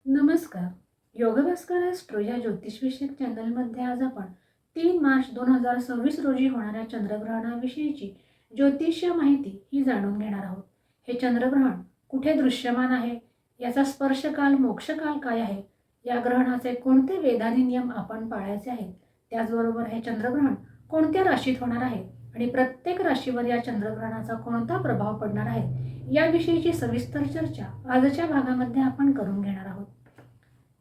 नमस्कार. योगभास्कर ॲस्ट्रो या ज्योतिषविषयक चॅनलमध्ये आज आपण 3 मार्च 2026 रोजी होणाऱ्या चंद्रग्रहणाविषयीची ज्योतिषीय माहिती ही जाणून घेणार आहोत. हे चंद्रग्रहण कुठे दृश्यमान आहे, याचा स्पर्शकाल मोक्षकाल काय आहे, या ग्रहणाचे कोणते वेदांनी नियम आपण पाळायचे आहेत, त्याचबरोबर हे चंद्रग्रहण कोणत्या राशीत होणार आहे आणि प्रत्येक राशीवर या चंद्रग्रहणाचा कोणता प्रभाव पडणार आहे, याविषयीची सविस्तर चर्चा आजच्या भागामध्ये आपण करून घेणार आहोत.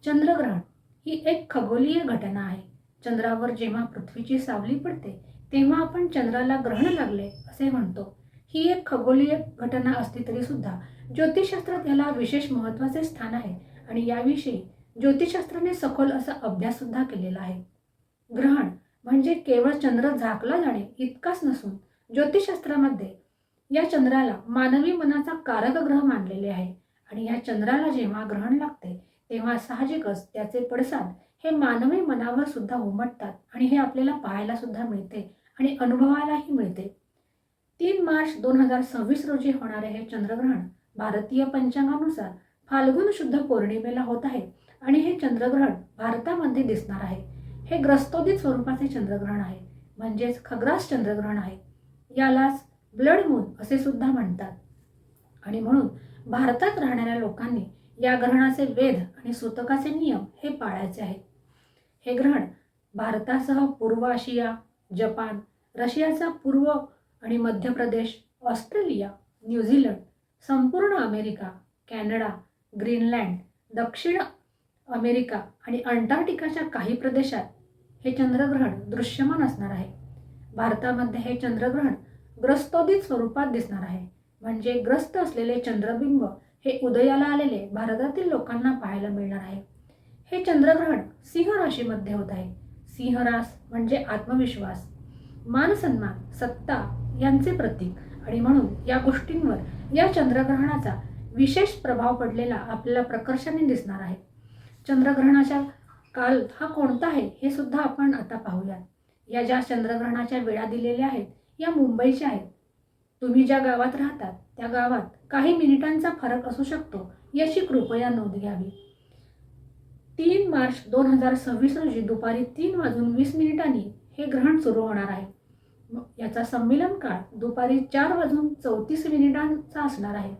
चंद्रग्रहण ही एक खगोलीय घटना आहे. चंद्रावर जेव्हा पृथ्वीची सावली पडते तेव्हा आपण चंद्राला ग्रहण लागले असे म्हणतो. ही एक खगोलीय घटना असली तरी सुद्धा ज्योतिषशास्त्रात याला विशेष महत्त्वाचे स्थान आहे आणि याविषयी ज्योतिषशास्त्राने सखोल असा अभ्यास सुद्धा केलेला आहे. ग्रहण म्हणजे केवळ चंद्र झाकला जाणे इतकाच नसून ज्योतिषशास्त्रामध्ये या चंद्राला मानवी मनाचा कारक ग्रह मानलेले आहे आणि या चंद्राला जेव्हा ग्रहण लागते तेव्हा साहजिकच त्याचे पडसाद हे मानवी मनावर सुद्धा उमटतात आणि हे आपल्याला पाहायला सुद्धा मिळते आणि अनुभवायलाही मिळते. 3 मार्च 2026 रोजी होणारे हे चंद्रग्रहण भारतीय पंचांगानुसार फाल्गुन शुद्ध पौर्णिमेला होत आहे आणि हे चंद्रग्रहण भारतामध्ये दिसणार आहे. हे ग्रस्तोदित स्वरूपाचे चंद्रग्रहण आहे, म्हणजेच खग्रास चंद्रग्रहण आहे. यालाच ब्लड मून असे सुद्धा म्हणतात आणि म्हणून भारतात राहणाऱ्या लोकांनी या ग्रहणाचे वेद आणि सूतकाचे नियम हे पाळायचे आहेत. हे ग्रहण भारतासह पूर्व आशिया, जपान, रशियाचा पूर्व आणि मध्य प्रदेश, ऑस्ट्रेलिया, न्यूझीलंड, संपूर्ण अमेरिका, कॅनडा, ग्रीनलँड, दक्षिण अमेरिका आणि अंटार्क्टिकाच्या काही प्रदेशात हे चंद्रग्रहण दृश्यमान असणार आहे. भारतामध्ये हे चंद्रग्रहण ग्रस्तोदित स्वरूपात दिसणार आहे, म्हणजे ग्रस्त असलेले चंद्रबिंब हे उदयाला आलेले भारतातील लोकांना पाहायला मिळणार आहे. हे चंद्रग्रहण सिंह राशीमध्ये होत आहे. सिंह रास म्हणजे आत्मविश्वास, मानसन्मान, सत्ता यांचे प्रतीक आणि म्हणून या गोष्टींवर या चंद्रग्रहणाचा विशेष प्रभाव पडलेला आपल्याला प्रकर्षाने दिसणार आहे. चंद्रग्रहणाचा काल हा कोणता आहे हे सुद्धा आपण आता पाहूया. या ज्या चंद्रग्रहणाच्या वेळा दिलेल्या आहेत या मुंबईच्या आहेत. तुम्ही ज्या गावात राहतात त्या गावात काही मिनिटांचा फरक असू शकतो, याची कृपया नोंद घ्यावी. 3 मार्च 2026 रोजी दुपारी 3:20 हे ग्रहण सुरू होणार आहे. याचा संमिलन काळ दुपारी 4:34 असणार आहे.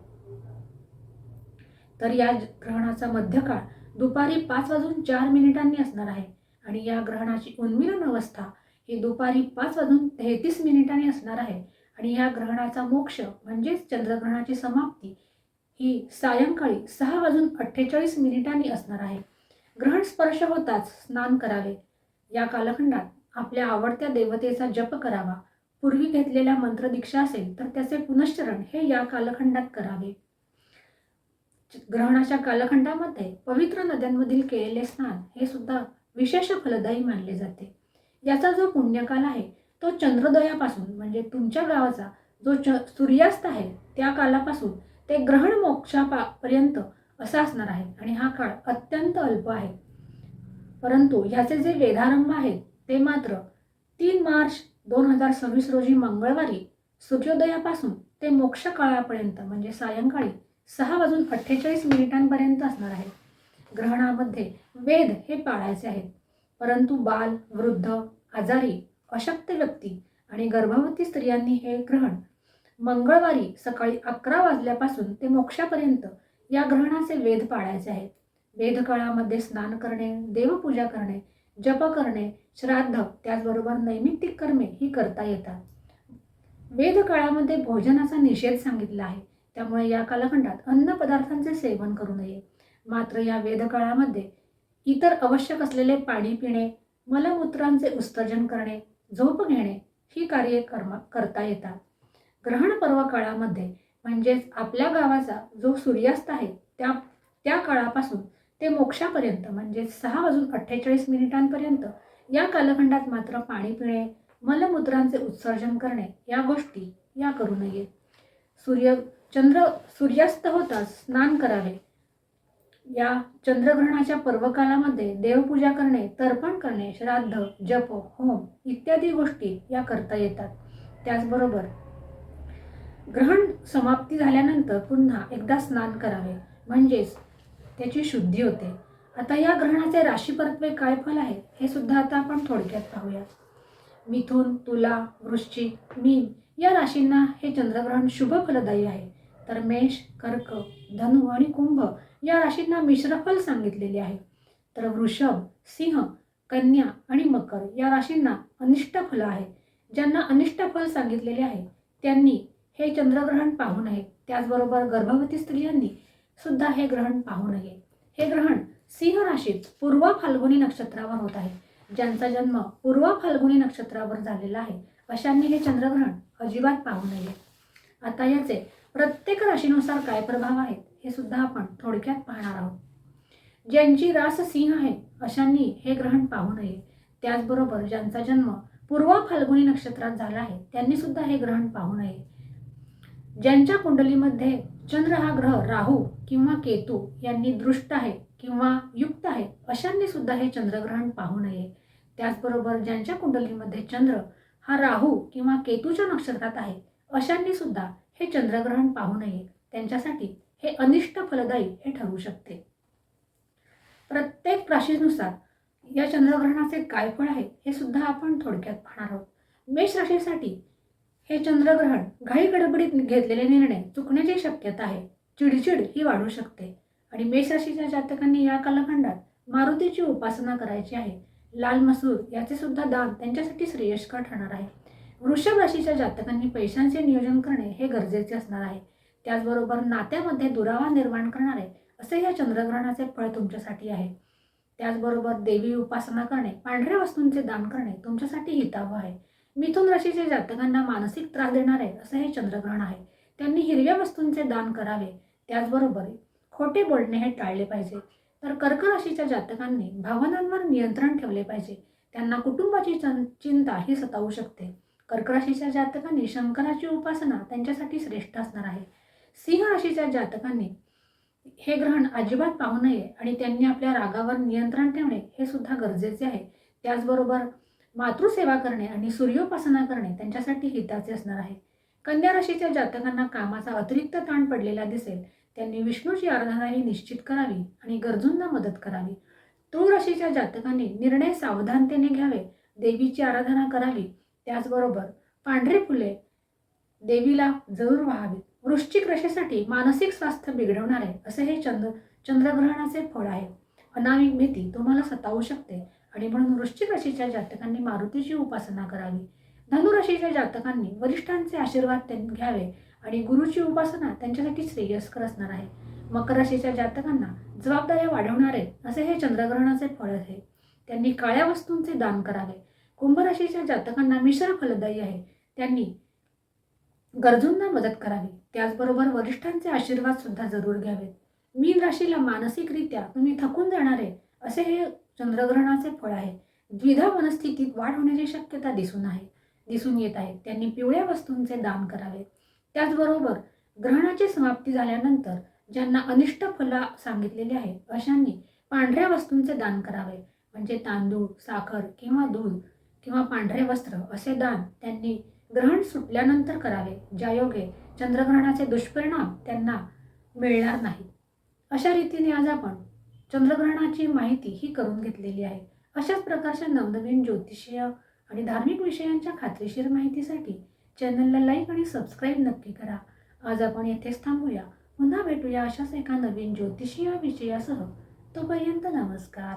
तर या ग्रहणाचा मध्यकाळ दुपारी 5:04 असणार आहे आणि या ग्रहणाची उन्मिलन अवस्था ही दुपारी 5:33 असणार आहे आणि या ग्रहणाचा मोक्ष म्हणजेच चंद्रग्रहणाची समाप्ती ही सायंकाळी 6:48 असणार आहे. ग्रहण स्पर्श होताच स्नान करावे. या कालखंडात आपल्या आवडत्या देवतेचा जप करावा. पूर्वी घेतलेल्या मंत्रदीक्षा असेल तर त्याचे पुनश्चरण हे या कालखंडात करावे. ग्रहणाच्या कालखंडामध्ये पवित्र नद्यांमधील केलेले स्नान हे सुद्धा विशेष फलदायी मानले जाते. याचा जो पुण्यकाल आहे तो चंद्रोदयापासून म्हणजे तुमच्या गावाचा जो सूर्यास्त आहे त्या कालापासून ते ग्रहण मोक्षापर्यंत असा असणार आहे आणि हा काळ अत्यंत अल्प आहे. परंतु ह्याचे जे वेधारंभ आहेत ते मात्र 3 मार्च 2026 रोजी मंगळवारी सूर्योदयापासून ते मोक्ष काळापर्यंत म्हणजे सायंकाळी 6:48 असणार आहे. ग्रहणामध्ये वेद हे पाळायचे आहेत, परंतु बाल, वृद्ध, आजारी, अशक्त व्यक्ती आणि गर्भवती स्त्रियांनी हे ग्रहण मंगळवारी सकाळी 11 वाजल्यापासून ते मोक्षापर्यंत या ग्रहणाचे वेद पाळायचे आहेत. वेदकाळामध्ये स्नान करणे, देवपूजा करणे, जप करणे, श्राद्ध त्याचबरोबर नैमित्तिक कर्मे ही करता येतात. वेदकाळामध्ये भोजनाचा निषेध सांगितला आहे, त्यामुळे या कालखंडात अन्न पदार्थांचे सेवन करू नये. मात्र या वेदकाळामध्ये इतर आवश्यक असलेले पाणी पिणे, मलमूत्रांचे उत्सर्जन करणे, झोप घेणे ही कार्ये करता येतात. ग्रहण पर्व काळामध्ये म्हणजेच आपल्या गावाचा जो सूर्यास्त आहे त्या काळापासून ते मोक्षापर्यंत म्हणजे 6:48 या कालखंडात मात्र पाणी पिणे, मलमूत्रांचे उत्सर्जन करणे या गोष्टी या करू नये. सूर्यास्त होताच स्नान करावे. या चंद्रग्रहणाच्या पर्वकालामध्ये देवपूजा करणे, तर्पण करणे, श्राद्ध, जप, होम इत्यादी गोष्टी या करता येतात. त्याचबरोबर ग्रहण समाप्ती झाल्यानंतर पुन्हा एकदा स्नान करावे, म्हणजेच त्याची शुद्धी होते. आता या ग्रहणाचे राशी परत्वे काय फल आहे हे सुद्धा आता आपण थोडक्यात पाहूया. मिथुन, तुला, वृश्चिक, मीन या राशींना हे चंद्रग्रहण शुभ फलदायी आहे. तर मेष, कर्क, धनु आणि कुंभ या राशींना मिश्र फल सांगितलेले आहे. तर वृषभ, सिंह, कन्या आणि मकर या राशींना अनिष्ट फल आहे. ज्यांना अनिष्ट फल सांगितलेले आहे त्यांनी हे चंद्रग्रहण पाहू नये. त्याचबरोबर गर्भवती स्त्रियांनी सुद्धा हे ग्रहण पाहू नये. हे ग्रहण सिंह राशीत पूर्व फाल्गुनी नक्षत्रावर होत आहे. ज्यांचा जन्म पूर्व फाल्गुनी नक्षत्रावर झालेला आहे अशांनी हे चंद्रग्रहण अजिबात पाहू नये. आता याचे प्रत्येक राशीनुसार काय प्रभाव आहेत हे सुद्धा आपण थोडक्यात पाहणार आहोत. ज्यांची रास सिंह आहे अशांनी हे ग्रहण पाहू नये. त्याचबरोबर ज्यांचा जन्म पूर्व फाल्गुनी नक्षत्रात झाला आहे त्यांनी सुद्धा हे ग्रहण पाहू नये. ज्यांच्या कुंडलीमध्ये चंद्र हा ग्रह राहू किंवा केतू यांनी दृष्ट आहे किंवा युक्त आहे अशांनी सुद्धा हे चंद्रग्रहण पाहू नये. त्याचबरोबर ज्यांच्या कुंडलीमध्ये चंद्र हा राहू किंवा केतूच्या नक्षत्रात आहे अशांनी सुद्धा हे चंद्रग्रहण पाहू नये. त्यांच्यासाठी हे अनिष्ट फलदायी हे ठरू शकते. प्रत्येक राशीनुसार या चंद्रग्रहणाचे काय फळ आहे हे सुद्धा आपण थोडक्यात पाहणार आहोत. मेष राशीसाठी हे चंद्रग्रहण घाई गडबडीत घेतलेले निर्णय चुकण्याची शक्यता आहे. चिडचिड ही वाढू शकते आणि मेष राशीच्या जातकांनी या कालखंडात मारुतीची उपासना करायची आहे. लाल मसूर याचे सुद्धा दान त्यांच्यासाठी श्रेयस्कर ठरणार आहे. वृषभ राशीच्या जातकांनी पैशांचे नियोजन करणे हे गरजेचे असणार आहे. त्याचबरोबर नात्यामध्ये दुरावा निर्माण करणारे असे या चंद्रग्रहणाचे फळ तुमच्यासाठी आहे. त्याचबरोबर देवी उपासना करणे, पांढऱ्या वस्तूंचे दान करणे तुमच्यासाठी हितावह आहे. मिथुन राशीच्या जातकांना मानसिक त्रास देणारे असे हे चंद्रग्रहण आहे. त्यांनी हिरव्या वस्तूंचे दान करावे. त्याचबरोबर खोटे बोलणे हे टाळले पाहिजे. तर कर्क राशीच्या जातकांनी भावनांवर नियंत्रण ठेवले पाहिजे. त्यांना कुटुंबाची चिंता ही सतावू शकते. कर्क राशीच्या जातकांनी शंकराची उपासना त्यांच्यासाठी श्रेष्ठ असणार आहे. सिंह राशीच्या जातकांनी हे ग्रहण अजिबात पाहू नये आणि त्यांनी आपल्या रागावर नियंत्रण ठेवणे हे सुद्धा गरजेचे आहे. त्याचबरोबर मातृसेवा करणे आणि सूर्योपासना करणे त्यांच्यासाठी हिताचे असणार आहे. कन्या राशीच्या जातकांना कामाचा अतिरिक्त ताण पडलेला दिसेल. त्यांनी विष्णूची आराधना ही निश्चित करावी आणि गरजूंना मदत करावी. तुळ राशीच्या जातकांनी निर्णय सावधानतेने घ्यावे. देवीची आराधना करावी. त्याचबरोबर पांढरे फुले देवीला जरूर व्हावी. वृश्चिक राशीसाठी मानसिक स्वास्थ्य बिघडवणारे असे हे चंद्रग्रहणाचे फळ आहे. अनामिक भीती तुम्हाला सतावू शकते आणि म्हणून वृश्चिक राशीच्या जातकांनी मारुतीची उपासना करावी. धनु राशीच्या जातकांनी वरिष्ठांचे आशीर्वाद घ्यावे आणि गुरुची उपासना त्यांच्यासाठी श्रेयस्कर असणार आहे. मकर राशीच्या जातकांना जबाबदाऱ्या वाढवणारे असे हे चंद्रग्रहणाचे फळ आहे. त्यांनी काळ्या वस्तूंचे दान करावे. कुंभ राशीच्या जातकांना मिश्र फलदायी आहे. त्यांनी गरजूंना मदत करावी. त्याचबरोबर वरिष्ठांचे आशीर्वाद सुद्धा जरूर घ्यावेत. मीन राशीला मानसिकरित्या तुम्ही थकून जाणारे असे हे चंद्रग्रहणाचे फळ आहे. द्विधा मनस्थितीत वाढ होण्याची शक्यता दिसून येत आहे. त्यांनी पिवळ्या वस्तूंचे दान करावे. त्याचबरोबर ग्रहणाची समाप्ती झाल्यानंतर ज्यांना अनिष्ट फल सांगितलेले आहे अशांनी पांढऱ्या वस्तूंचे दान करावे. म्हणजे तांदूळ, साखर किंवा दूध किंवा पांढरे वस्त्र असे दान त्यांनी ग्रहण सुटल्यानंतर करावे. ज्यायोगे चंद्रग्रहणाचे दुष्परिणाम त्यांना मिळणार नाही. अशा रीतीने आज आपण चंद्रग्रहणाची माहिती ही करून घेतलेली आहे. अशाच प्रकारच्या नवनवीन ज्योतिषीय आणि धार्मिक विषयांच्या खात्रीशीर माहितीसाठी चॅनलला लाईक आणि सबस्क्राईब नक्की करा. आज आपण येथेच थांबूया. पुन्हा भेटूया अशाच एका नवीन ज्योतिषीय विषयासह. तोपर्यंत नमस्कार.